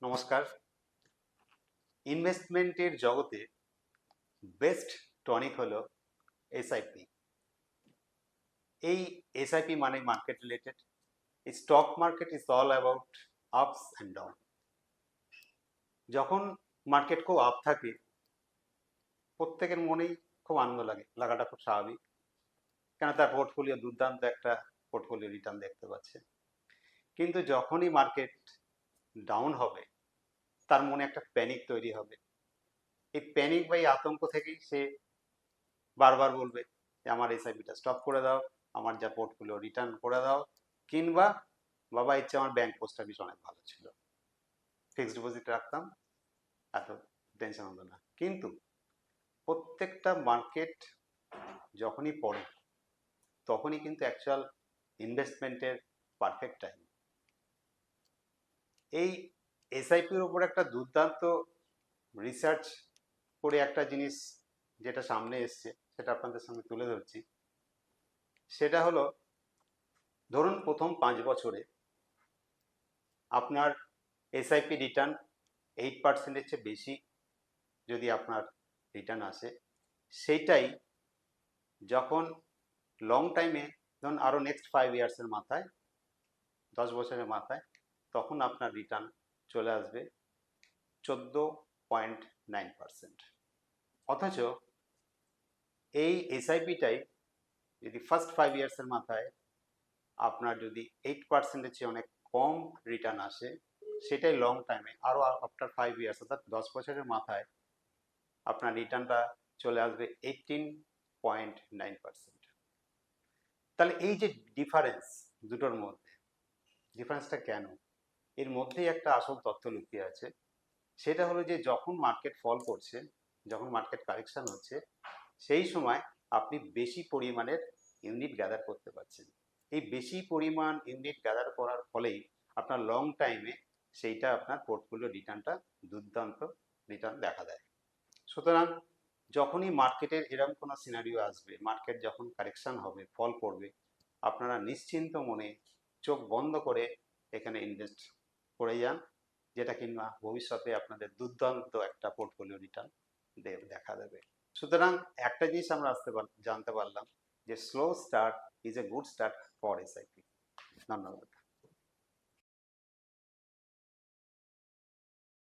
নমস্কার। ইনভেস্টমেন্টের জগতে বেস্ট টনিক হলো এসআইপি। এই এসআইপি মানে market related. Stock market is all about ups and down. যখন মার্কেট খুব আপ থাকে প্রত্যেকের মনেই খুব আনন্দ লাগাটা খুব স্বাভাবিক, কেন তার পোর্টফোলিও দুর্দান্ত একটা পোর্টফোলিও রিটার্ন দেখতে পাচ্ছে। কিন্তু যখনই মার্কেট ডাউন হবে তার মনে একটা প্যানিক তৈরি হবে। এই প্যানিক বা এই আতঙ্ক থেকেই সে বারবার বলবে যে আমার এসআইপিটা স্টপ করে দাও, আমার যা পোর্টফোলিও রিটার্ন করে দাও, কিংবা বাবা ইচ্ছে আমার ব্যাংক পোস্ট অফিস অনেক ভালো ছিল, ফিক্সড ডিপোজিট রাখতাম, এত টেনশন হতো না। কিন্তু প্রত্যেকটা মার্কেট যখনই পড়ে তখনই কিন্তু অ্যাকচুয়াল ইনভেস্টমেন্টের পারফেক্ট টাইম। এই এসআইপির উপর একটা দুর্দান্ত রিসার্চ করে একটা জিনিস যেটা সামনে এসছে সেটা আপনাদের সঙ্গে তুলে ধরছি। সেটা হলো, ধরুন প্রথম 5 বছরে আপনার এসআইপি রিটার্ন 8%-এর চেয়ে বেশি যদি আপনার রিটার্ন আসে, সেইটাই যখন লং টাইমে, ধরুন আরও নেক্সট 5 ইয়ার্সের মাথায়, 10 বছরের মাথায়, তখন আপনার রিটার্ন চলে আসবে 14.9%। অথচ এই এসআইপিটাই যদি ফার্স্ট 5 ইয়ার্সের মাথায় আপনার যদি 8%-এর চেয়ে অনেক কম রিটার্ন আসে, সেটাই লং টাইমে আরও আফটার 5 ইয়ার্স অর্থাৎ 10 বছরের মাথায় আপনার রিটার্নটা চলে আসবে 18.9%। তাহলে এই যে ডিফারেন্স দুটোর মধ্যে, ডিফারেন্সটা কেন? এর মধ্যেই একটা আসল তথ্য লুকিয়ে আছে। সেটা হলো যে যখন মার্কেট ফল করছে, যখন মার্কেট কারেকশন হচ্ছে, সেই সময় আপনি বেশি পরিমাণের ইউনিট গ্যাদার করতে পারছেন। এই বেশি পরিমাণ ইউনিট গ্যাদার করার ফলেই আপনার লং টাইমে সেইটা আপনার পোর্টফোলিও রিটার্নটা দুর্দান্ত রিটার্ন দেখা দেয়। সুতরাং যখনই মার্কেটের এরকম কোনো সিনারিও আসবে, মার্কেট যখন কারেকশন হবে, ফল করবে, আপনারা নিশ্চিন্ত মনে চোখ বন্ধ করে এখানে ইনভেস্ট করে যান, যেটা কিংবা ভবিষ্যতে আপনাদের দুর্দান্ত একটা পোর্টফোলিও রিটার্ন দেখা দেবে। সুতরাং একটা জিনিস আমরা জানতে পারলাম যে slow start is a good start for SIP. ধন্যবাদ।